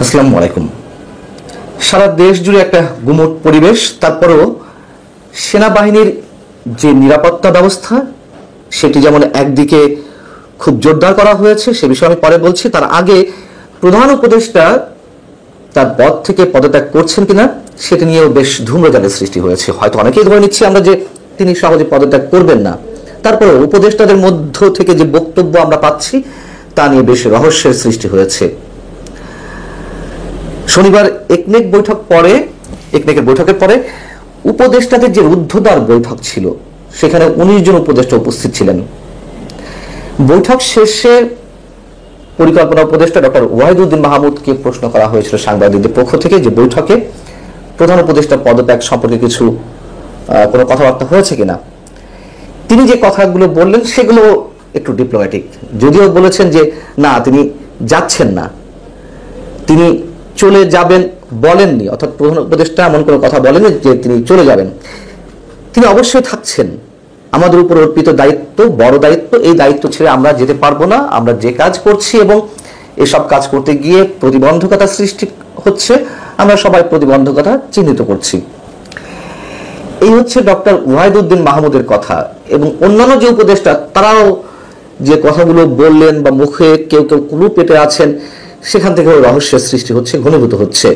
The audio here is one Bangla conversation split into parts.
আসসালামু আলাইকুম। সারা দেশ জুড়ে একটা গুমট পরিবেশ, তারপরেও সেনাবাহিনীর যে নিরাপত্তা ব্যবস্থা সেটি যেমন একদিকে খুব জোরদার করা হয়েছে, সে বিষয়ে আমি পরে বলছি। তার আগে প্রধান উপদেষ্টা তার পদ থেকে পদত্যাগ করছেন কিনা সেটি নিয়েও বেশ ধূম্রজালের সৃষ্টি হয়েছে। হয়তো অনেকেই ধরে নিচ্ছি আমরা যে তিনি সহজে পদত্যাগ করবেন না, তারপরেও উপদেষ্টাদের মধ্য থেকে যে বক্তব্য আমরা পাচ্ছি তা নিয়ে বেশ রহস্যের সৃষ্টি হয়েছে। শনিবার একনেক বৈঠকের পরে উপদেষ্টাদের যে রুদ্ধদ্বার বৈঠক ছিল সেখানে 19 জন উপদেষ্টা উপস্থিত ছিলেন। বৈঠক শেষে পরিকল্পনা উপদেষ্টা ডক্টর ওয়াহিদুদ্দিন মাহমুদকে প্রশ্ন করা হয়েছিল সাংবাদিকদের পক্ষ থেকে যে বৈঠকে প্রধান উপদেষ্টা পদত্যাগ সম্পর্কে কোনো কথাবার্তা হয়েছে কিনা। তিনি যে কথাগুলো বললেন সেগুলো একটু ডিপ্লোম্যাটিক, যদিও বলেছেন যে না, তিনি যাচ্ছেন না, তিনি চলে যাবেন বলেননি, অর্থাৎ প্রধান উপদেষ্টা এমন কোনো কথা বলেনি যে তিনি চলে যাবেন। তিনি অবশ্যই থাকছেন। আমাদের উপর অর্পিত দায়িত্ব, বড় দায়িত্ব, এই দায়িত্ব ছেড়ে আমরা যেতে পারবো না। আমরা যে কাজ করছি এবং এসব কাজ করতে গিয়ে প্রতিবন্ধকতা সৃষ্টি হচ্ছে, আমরা সবাই প্রতিবন্ধকতা চিহ্নিত করছি। এই হচ্ছে ডক্টর ওয়াহিদুদ্দিন মাহমুদের কথা। এবং অন্যান্য যে উপদেষ্টা তারাও যে কথাগুলো বললেন বা মুখে কেউ কেউ কুলু পেটে আছেন, সেখান থেকেও রহস্যের সৃষ্টি হচ্ছে, ঘনীভূত হচ্ছে।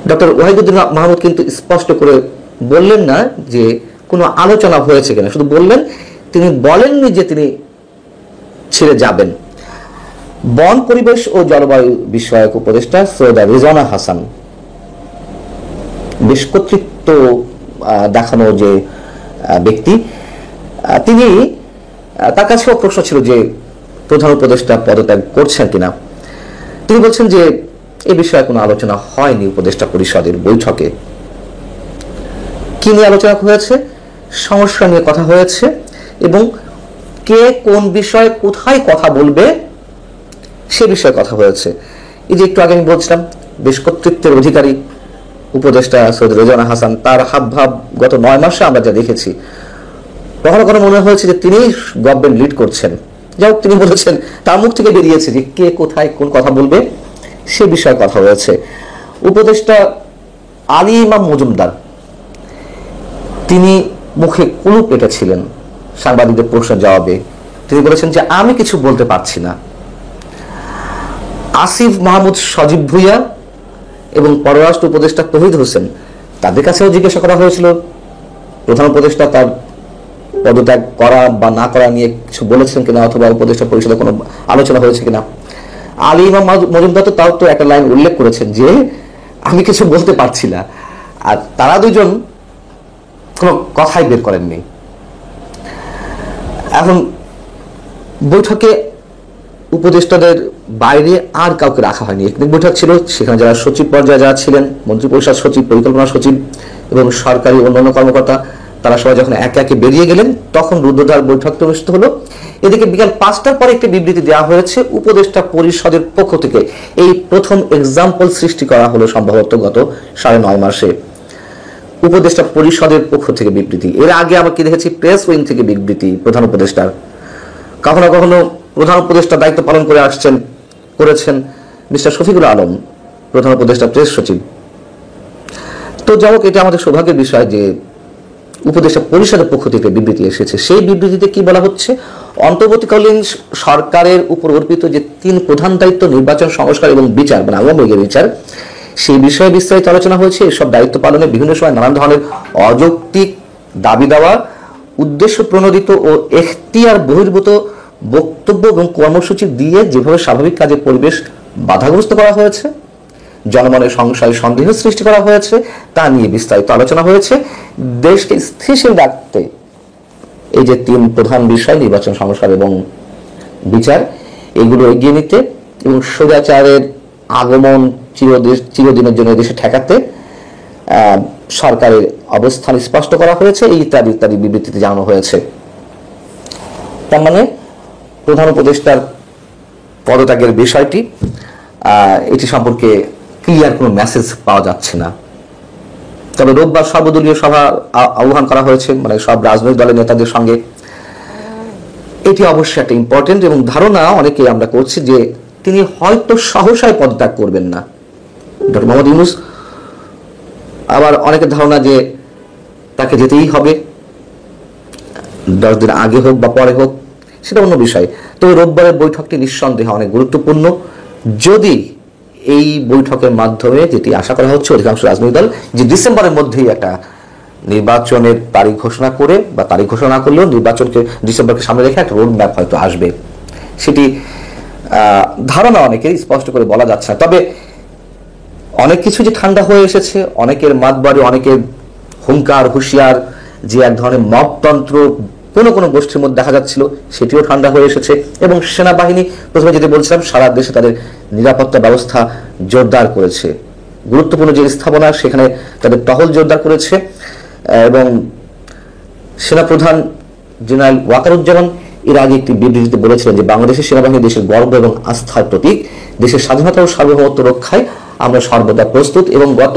ডক্টর ওয়াহিদুদ্দিন মাহমুদ কিন্তু স্পষ্ট করে বললেন না যে কোনো আলোচনা হয়েছে কিনা, শুধু বললেন, তিনি বলেননি যে তিনি ছেড়ে যাবেন। বন, পরিবেশ ও জলবায়ু বিষয়ক উপদেষ্টা সৈয়দা রিজওয়ানা হাসান, বেশ কর্তৃত্ব দেখানো যে ব্যক্তি, তিনি, তার কাছেও প্রশ্ন ছিল যে প্রধান উপদেষ্টা পদত্যাগ করছেন কিনা। তিনি বলছেন যে এ বিষয়ে কোনো আলোচনা হয়নি উপদেষ্টা পরিষদের বৈঠকে। কি নিয়ে আলোচনা হয়েছে? সমস্যা নিয়ে কথা হয়েছে এবং কে কোন বিষয়ে কোথায় কথা বলবে সে বিষয়ে কথা হয়েছে। এই যে একটু আগে আমি বলছিলাম, বেশ কর্তৃত্বের অধিকারী উপদেষ্টা সৈয়দ রিজওয়ানা হাসান, তার হাবভাব গত 9 মাসে আমরা যা দেখেছি, কখনো কখনো মনে হয়েছে যে তিনি গভর্নমেন্ট লিড করছেন। যাই হোক, তিনি বলেছেন, তার মুখ থেকে বেরিয়েছে যে কে কোথায় কোন কথা বলবে সে বিষয়ে কথা হয়েছে। উপদেষ্টা আলী ইমাম মজুমদার, তিনি মুখে কুলু পেটেছিলেন সাংবাদিকদের প্রশ্নের জবাবে। তিনি বলেছেন যে আমি কিছু বলতে পারছি না। আসিফ মাহমুদ সজীব ভুইয়া এবং পররাষ্ট্র উপদেষ্টা তৌহিদ হোসেন, তাদের কাছেও জিজ্ঞাসা করা হয়েছিল প্রধান উপদেষ্টা তার পদত্যাগ করা বা না করা নিয়ে কিছু বলেছেন কিনা, অথবা উপদেষ্টা পরিষদে কোনো আলোচনা হয়েছে কিনা। আলী ইমাম মজুমদার তো তাও তো একটা লাইন উল্লেখ করেছেন যে আমি কিছু বলতে পারছি না, আর তারা দুজন কোনো কথাই বের করেননি। এখন বৈঠকে উপদেষ্টাদের বাইরে আর কাউকে রাখা হয়নি। একদিন বৈঠক ছিল, সেখানে যারা সচিব পর্যায়ে যারা ছিলেন, মন্ত্রিপরিষদ সচিব, পরিকল্পনা সচিব এবং সরকারি অন্যান্য কর্মকর্তা, তারা সবাই যখন একে একে বেরিয়ে গেলেন তখন রুদ্ধদ্বার বৈঠকটি অনুষ্ঠিত হলো। এদিকে বিকাল 5টার পরে একটি বিবৃতি দেওয়া হয়েছে উপদেষ্টা পরিষদের পক্ষ থেকে। এই প্রথম এক্সাম্পল সৃষ্টি করা হলো সম্ভবত গত 9.5 মাসে উপদেষ্টা পরিষদের পক্ষ থেকে বিবৃতি। এর আগে আমরা কি দেখেছি, প্রেস উইং থেকে বিবৃতি প্রধান উপদেষ্টার। কখনো কখনো প্রধান উপদেষ্টা দায়িত্ব পালন করেছেন মিস্টার শফিকুল আলম, প্রধান উপদেষ্টা প্রেস সচিব। তো যাই হোক, এটা আমাদের সৌভাগ্যের বিষয় যে উপদেষ্টা পরিষদের পক্ষ থেকে বিবৃতি এসেছে। সেই বিবৃতিতে কি বলা হচ্ছে, অন্তর্বর্তীকালীন সরকারের উপর অর্পিত যে 3 প্রধান দায়িত্ব, নির্বাচন, সংস্কার এবং বিচার, মানে আওয়ামী লীগের বিচার, সেই বিষয়ে বিস্তারিত আলোচনা হয়েছে। এসব দায়িত্ব পালনে বিভিন্ন সময় নানান ধরনের অযৌক্তিক দাবি দেওয়া, উদ্দেশ্য প্রণোদিত ও এখতিয়ার বহির্ভূত বক্তব্য এবং কর্মসূচি দিয়ে যেভাবে স্বাভাবিক কাজের পরিবেশ বাধাগ্রস্ত করা হয়েছে, জনমনের সংশয় সন্দেহ সৃষ্টি করা হয়েছে, তা নিয়ে বিস্তারিত আলোচনা হয়েছে। দেশকে স্থিতিশীল রাখতে এই যে 3 প্রধান বিষয়, নির্বাচন, সংস্কার এবং বিচার, এগুলো এগিয়ে নিতে এবং স্বৈরাচারের আগমন চিরদিনের জন্য দেশে ঠেকাতে সরকারের অবস্থান স্পষ্ট করা হয়েছে, এই ইত্যাদি ইত্যাদি বিবৃতিতে জানানো হয়েছে। তার মানে প্রধান উপদেষ্টার পদত্যাগের বিষয়টি, এটি সম্পর্কে ক্লিয়ার কোনো মেসেজ পাওয়া যাচ্ছে না। তবে রোববার সর্বদলীয় সভা আহ্বান করা হয়েছে, মানে সব রাজনৈতিক দলের নেতাদের সঙ্গে। এটি অবশ্যই একটা ইম্পর্টেন্ট এবং ধারণা অনেকে আমরা করছি যে তিনি হয়তো সহসায় পদত্যাগ করবেন না। ডক্টর মোহাম্মদ ইউনূস আবার অনেকের ধারণা যে তাকে যেতেই হবে, 10 দিন আগে হোক বা পরে হোক সেটা অন্য বিষয়। তবে রোববারের বৈঠকটি নিঃসন্দেহে অনেক গুরুত্বপূর্ণ। যদি এই বৈঠকের মাধ্যমে, যেটি আশা করা হচ্ছে অধিকাংশ রাজনৈতিক দল, যে ডিসেম্বরের মধ্যেই একটা নির্বাচনের তারিখ ঘোষণা করে, বা তারিখ ঘোষণা না করলেও নির্বাচনকে ডিসেম্বরকে সামনে রেখে একটা রোড ম্যাপ হয়তো আসবে, সেটি ধারণা অনেকেরই, স্পষ্ট করে বলা যাচ্ছে না। তবে অনেক কিছু যে ঠান্ডা হয়ে এসেছে, অনেকের মাতবাড়ি, অনেকের হুঙ্কার হুঁশিয়ার, যে এক ধরনের মবতন্ত্র কোনো কোনো গোষ্ঠীর মধ্যে দেখা যাচ্ছিল, সেটিও ঠান্ডা হয়ে এসেছে। এবং সেনাবাহিনী, প্রথমে যেটি বলছিলাম, সারা দেশে তাদের নিরাপত্তা ব্যবস্থা জোরদার করেছে। গুরুত্বপূর্ণ যে স্থাপনা, সেখানে তাদের টহল জোরদার করেছে। এবং সেনাপ্রধান জেনারেল ওয়াকারুজ্জামান এর আগে একটি বিবৃতিতে বলেছিলেন যে বাংলাদেশের সেনাবাহিনী দেশের গর্ব এবং আস্থার প্রতীক, দেশের স্বাধীনতা ও সার্বভৌমত্ব রক্ষায় আমরা সর্বদা প্রস্তুত। এবং গত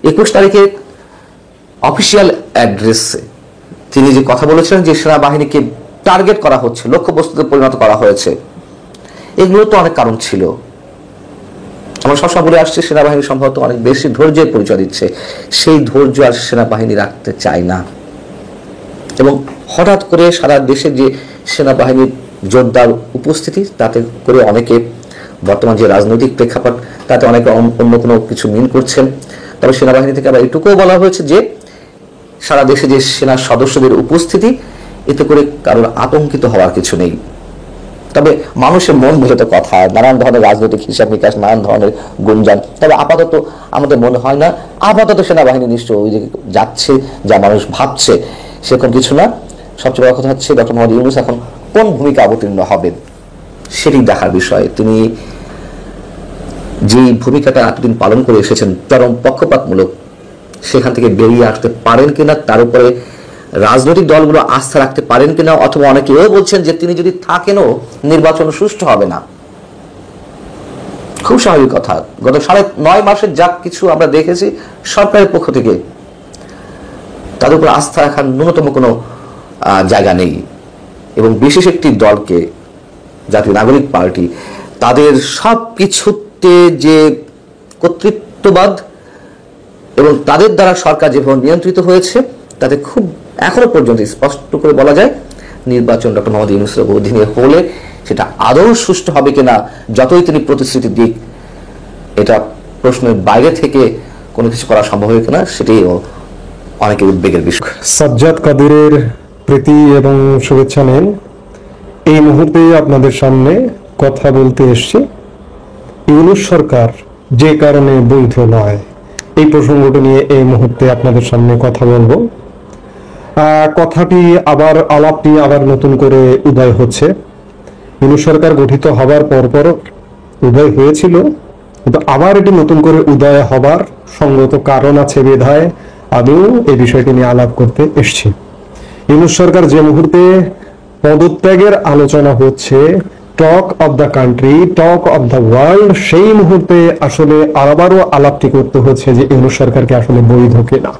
21 তারিখে অফিসিয়াল অ্যাড্রেসে তিনি যে কথা বলেছিলেন যে সেনাবাহিনীকে টার্গেট করা হচ্ছে, লক্ষ্যবস্তুতে পরিণত করা হয়েছে, এগুলো তো অনেক কারণ ছিল। আমরা সবসময় বলে আসছি সেনাবাহিনী সম্ভবত অনেক বেশি ধৈর্যের পরিচয় দিচ্ছে, সেই ধৈর্য আর সেনাবাহিনী রাখতে চায় না। এবং হঠাৎ করে সারা দেশে যে সেনাবাহিনীর জোরদার উপস্থিতি, তাতে করে অনেকে বর্তমান যে রাজনৈতিক প্রেক্ষাপট, তাতে অনেকে অন্য কোনো কিছু মিন করছেন। তবে সেনাবাহিনী থেকে আবার এটুকুও বলা হয়েছে যে সারা দেশে যে সেনা সদস্যদের উপস্থিতি, এতে করে কারোর আতঙ্কিত হওয়ার কিছু নেই। তবে মানুষের মন মূলত কথা, নানান ধরনের রাজনৈতিক হিসাব নিকাশ, নানান ধরনের গুঞ্জন। তবে আপাতত আমাদের মনে হয় না আপাতত সেনাবাহিনী নিশ্চয় ওই দিকে যাচ্ছে যা মানুষ ভাবছে, সেরকম কিছু না। সবচেয়ে বড় কথা হচ্ছে ডক্টর মোহাম্মদ ইউনূস এখন কোন ভূমিকা অবতীর্ণ হবেন সেটি দেখার বিষয়। তিনি যে ভূমিকাটা এতদিন পালন করে এসেছেন, চরম পক্ষপাতমূলক, সেখান থেকে বেরিয়ে আসতে পারেন কিনা, তার উপরে রাজনৈতিক দলগুলো আস্থা রাখতে পারেন কিনা, অথবা অনেকে এও বলছেন যে তিনি যদি থাকেনও নির্বাচন সুষ্ঠু হবে না। খুব স্বাভাবিক কথা, গত 9.5 মাসের যা কিছু আমরা দেখেছি সরকারের পক্ষ থেকে, তাদের উপর আস্থা রাখার ন্যূনতম কোনো জায়গা নেই। এবং বিশেষ একটি দলকে, জাতীয় নাগরিক পার্টি, তাদের সব কিছুতে যে কর্তৃত্ববাদ এবং তাদের দ্বারা সরকার যেভাবে নিয়ন্ত্রিত হয়েছে, তাতে খুব এখনো পর্যন্ত স্পষ্ট করে বলা যায় নির্বাচন ডক্টর মোহাম্মদ ইউনূসের অধীনে হলে সেটা আদৌ সুষ্ঠু হবে কিনা, যতই তিনি প্রতিশ্রুতি দিক, এটা প্রশ্নের বাইরে থেকে কোনো কিছু করা সম্ভব হবে কিনা, সেটাই অনেকের উদ্বেগের বিষয়। সাজ্জাদ কাদিরের প্রীতি এবং শুভেচ্ছা নেন। এই মুহূর্তে আপনাদের সামনে কথা বলতে এসেছি ইউনূস সরকার যে কারণে বৈধ নয়, এই প্রসঙ্গটি নিয়ে এই মুহূর্তে আপনাদের সামনে কথা বলবো। আলাপটি আবার নতুন করে উদয় হচ্ছে। ইউনূস সরকার গঠিত হবার পরপর উদয় হয়েছিল, কিন্তু আবার এটি নতুন করে উদয় হবার সঙ্গত কারণ আছে বিধায় আদৌ এই বিষয়টি নিয়ে আলাপ করতে এসছি। ইউনূস সরকার যে মুহূর্তে পদত্যাগের আলোচনা হচ্ছে, talk of the country, talk of the world, সেই মুহূর্তে আসলে আবারও আলাপটি করতে হচ্ছে যে ইউনূস সরকারকে আসলে বৈধ কিনা।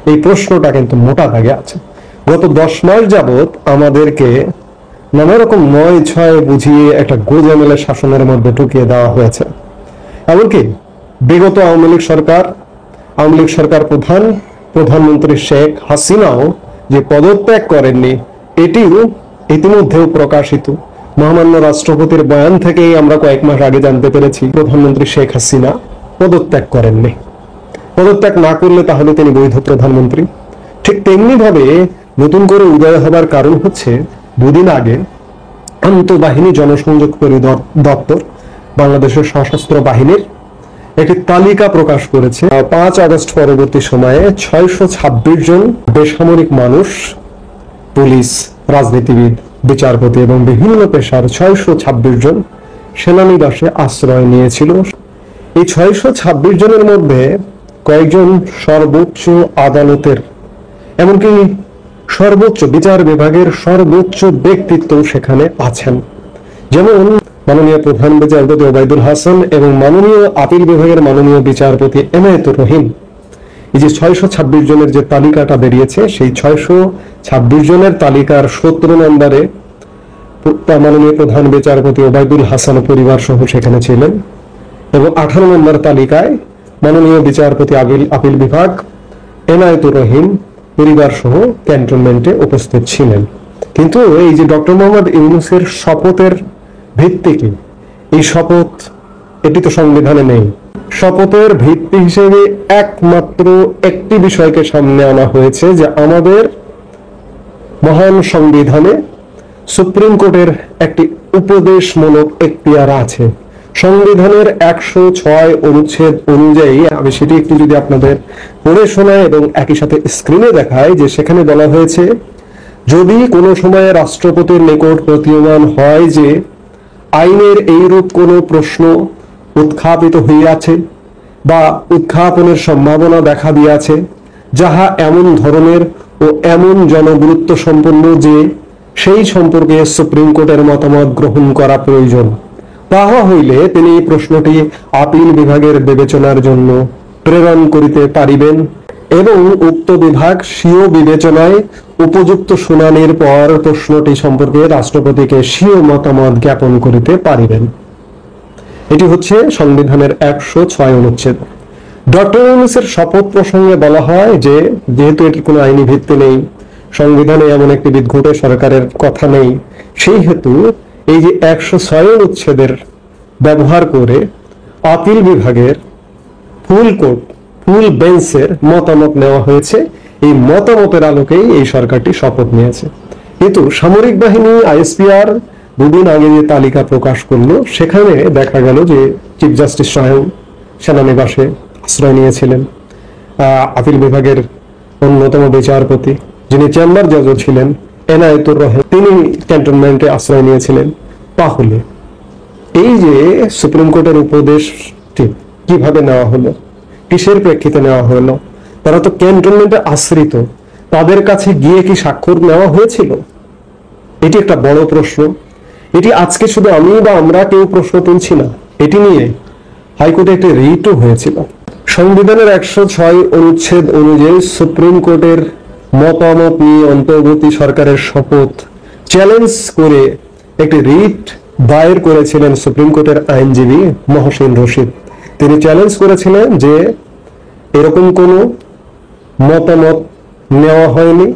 এই প্রশ্নটা কিন্তু মোটা দাগে আছে। গত 10 মাস যাবত আমাদেরকে নানা রকম 9-6 বুঝিয়ে একটা গোজামিলে শাসনের মধ্যে ঢুকিয়ে দেওয়া হয়েছে। এমনকি বিগত আওয়ামী লীগ সরকার প্রধানমন্ত্রী শেখ হাসিনাও যে পদত্যাগ করেননি, এটিও ইতিমধ্যেও প্রকাশিত। মহামান্য রাষ্ট্রপতির বয়ান থেকেই আমরা কয়েক মাস আগে জানতে পেরেছি প্রধানমন্ত্রী শেখ হাসিনা পদত্যাগ করেননি। পদত্যাগ না করলে তাহলে তিনি বৈধ প্রধানমন্ত্রী। ঠিক তেমনি ভাবে নতুন করে উদয় হবার কারণ হচ্ছে, দুদিন আগে আন্তঃবাহিনী জনসংযোগ দপ্তর বাংলাদেশের সশস্ত্র বাহিনীর একটি তালিকা প্রকাশ করেছে। 5 আগস্ট পরবর্তী সময়ে 626 জন বেসামরিক মানুষ, পুলিশ, রাজনীতিবিদ, বিচারপতি এবং বিভিন্ন পেশার 626 জন সেনানিবাসে আশ্রয় নিয়েছিল। এই 626 জনের মধ্যে কয়েকজন সর্বোচ্চ আদালতের, এমনকি সর্বোচ্চ বিচার বিভাগের সর্বোচ্চ ব্যক্তিত্ব সেখানে আছেন। যেমন মাননীয় প্রধান বিচারপতি ওবায়দুল হাসান এবং মাননীয় আপিল বিভাগের মাননীয় বিচারপতি এনায়েতুর রহিম। এই যে 626 জনের যে তালিকাটা বেরিয়েছে, সেই 626 জনের তালিকার 17 নম্বরে মাননীয় প্রধান বিচারপতি ওবায়দুল হাসান পরিবার সহ সেখানে ছিলেন এবং 18 নম্বর তালিকায় মাননীয় বিচারপতি আপিল বিভাগ এনায়েতুর রহিম পরিবার সহ ক্যান্টনমেন্টে উপস্থিত ছিলেন। কিন্তু এই যে ডক্টর মোহাম্মদ ইউনূসের শপথের ভিত্তি কি? এই শপথ এটি তো সংবিধানে নেই। শপথের ভিত্তি হিসেবে একমাত্র একটি বিষয়কে সামনে আনা হয়েছে যে আমাদের মহান সংবিধানে সুপ্রিম কোর্টের একটি উপদেশমূলক এখতিয়ার আছে। সংবিধানের 106 অনুচ্ছেদ অনুযায়ী, আমি সেটি একটু যদি আপনাদের পড়ে শোনাই এবং একই সাথে স্ক্রিনে দেখাই, যে সেখানে বলা হয়েছে যদি কোনো সময়ে রাষ্ট্রপতির নিকট প্রতীয়মান হয় যে আইনের এইরূপ কোনো প্রশ্ন উত্থাপিত হইয়াছে বা উত্থাপনের সম্ভাবনা দেখা দিয়াছে যাহা এমন ধরনের ও এমন জনগুরুত্ব সম্পন্ন যে সেই সম্পর্কে সুপ্রিম কোর্টের মতামত গ্রহণ করা প্রয়োজন, তাহা হইলে তিনি এই প্রশ্নটি আপিল বিভাগের বিবেচনার জন্য প্রেরণ করিতে পারিবেন এবং উক্ত বিভাগ স্বীয় বিবেচনায় উপযুক্ত শুনানির পর প্রশ্নটি সম্পর্কে রাষ্ট্রপতিকে স্বীয় মতামত জ্ঞাপন করিতে পারিবেন। এটি হচ্ছে সংবিধানের 106 অনুচ্ছেদ। ডক্টর ইউনূসের শপথ প্রসঙ্গে বলা হয় যে যেহেতু এটির কোনো আইনি ভিত্তি নেই, সংবিধানে এমন একটি বিধি সরকারের কথা নেই, সেই হেতু এই যে 106 অনুচ্ছেদের ব্যবহার করে আপিল বিভাগের ফুল বেঞ্চের মতামত নেওয়া হয়েছে। এই মতামতের আলোকেই এই সরকারটি শপথ নিয়েছে। কিন্তু সামরিক বাহিনী আইএসপিআর দুদিন আগে যে তালিকা প্রকাশ করলো সেখানে দেখা গেল যে চিফ জাস্টিস স্বয়ং সেনানিবাসে আশ্রয় নিয়েছিলেন। আপিল বিভাগের অন্যতম বিচারপতি যিনি চেম্বার জজও ছিলেন এনায়েতুর রহিম, তিনি ক্যান্টনমেন্টে আশ্রয় নিয়েছিলেন। তাহলে এই যে সুপ্রিম কোর্টের উপদেশটি কিভাবে নেওয়া হলো, কিসের প্রেক্ষিতে নেওয়া হলো? তারা তো ক্যান্টনমেন্টে আশ্রিত, তাদের কাছে গিয়ে কি স্বাক্ষর নেওয়া হয়েছিল? এটি একটা বড় প্রশ্ন। এটি আজকে শুধু আমি বা আমরা কেউ প্রশ্ন তুলছি না, এটি নিয়ে হাইকোর্টে একটি রিটও হয়েছিল। সংবিধানের 106 অনুচ্ছেদ অনুযায়ী সুপ্রিম কোর্টের মতামত নিয়ে অন্তর্বর্তী সরকারের শপথ চ্যালেঞ্জ করে একটি রিট দায়ের করেছিলেন সুপ্রিম কোর্টের আইনজীবী মহসিন রশিদ। তিনি চ্যালেঞ্জ করেছিলেন যে এরকম কোনো মতামত নেওয়া হয়নি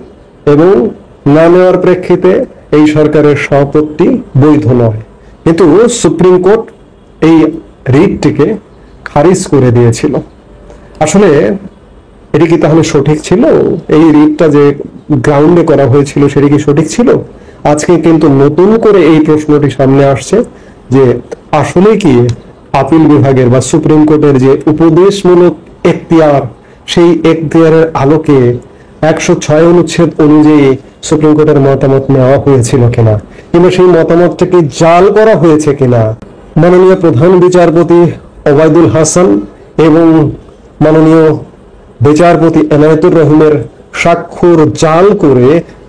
এবং না নেওয়ার প্রেক্ষিতে এই সরকারের শপথটি বৈধ নয়। কিন্তু সুপ্রিম কোর্ট এই রিটটিকে খারিজ করে দিয়েছিল। আসলে এটি কি তাহলে সঠিক ছিল? এই রিটটা যে গ্রাউন্ডে করা হয়েছিল সেটি কি সঠিক ছিল? আজকে কিন্তু নতুন করে এই প্রশ্নটি সামনে আসছে যে আসলে কি আপিল বিভাগের বা সুপ্রিম কোর্টের যে উপদেশমূলক এখতিয়ার, সেই এখতিয়ারের আলোকে 106 অনুচ্ছেদ অনুযায়ী সুপ্রিম কোর্টের মতামত নেওয়া হয়েছিল কিনা, কিংবা সেই মতামতটাকে জাল করা হয়েছে কিনা। মাননীয় প্রধান বিচারপতি ওবায়দুল হাসান এবং মাননীয় বিচারপতি এনায়েতুর রহিমের স্বাক্ষর জাল করে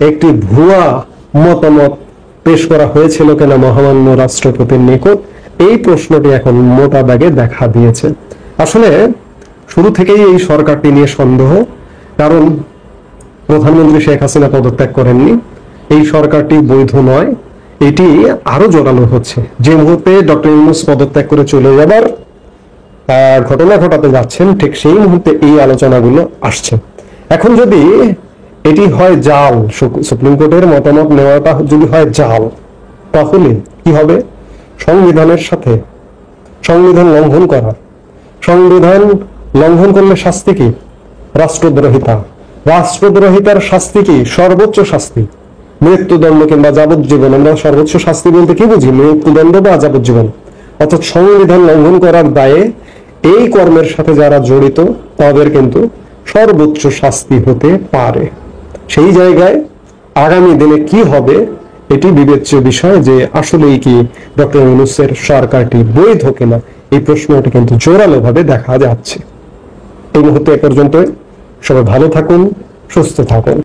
একটি ভুয়া মতামত পেশ করা হয়েছিল কিনা মহামান্য রাষ্ট্রপতির নিকট, এই প্রশ্নটি এখন মোটা দাগে দেখা দিয়েছে। আসলে শুরু থেকেই এই সরকারটি নিয়ে সন্দেহ, কারণ প্রধানমন্ত্রী শেখ হাসিনা পদত্যাগ করেননি, এই সরকারটি বৈধ নয়, এটি আরো জোরালো হচ্ছে। যে মুহূর্তে ডক্টর ইউনূস পদত্যাগ করে চলে যাবার ঘটনা ঘটাতে যাচ্ছেন, ঠিক সেই মুহূর্তে এই আলোচনাগুলো আসছে। এখন যদি এটি হয় জাল, সুপ্রিম কোর্টের মতামত নেওয়াটা যদি হয় জাল, তাহলে কি হবে? সংবিধানের সাথে সংবিধান লঙ্ঘন করা, সংবিধান লঙ্ঘন করলে শাস্তি কি? রাষ্ট্রদ্রোহিতা। রাষ্ট্রদ্রোহিতার শাস্তি কি? সর্বোচ্চ শাস্তি মৃত্যুদণ্ড কিংবা যাবজ্জীবন। আমরা সর্বোচ্চ শাস্তি বলতে কি বুঝি? মৃত্যুদণ্ড বা যাবজ্জীবন। অর্থাৎ সংবিধান লঙ্ঘন করার দায়ে এই কর্মের সাথে যারা জড়িত তাদের কিন্তু সর্বোচ্চ শাস্তি হতে পারে। সেই জায়গায় আগামী দিনে কি হবে এটি বিবেচ্য বিষয়, যে আসলেই কি ডক্টর ইউনূসের সরকারটি বৈধ কিনা, এই প্রশ্নটি কিন্তু জোরালো ভাবে দেখা যাচ্ছে। এই মুহূর্তে এ পর্যন্ত। সবাই ভালো থাকুন, সুস্থ থাকুন।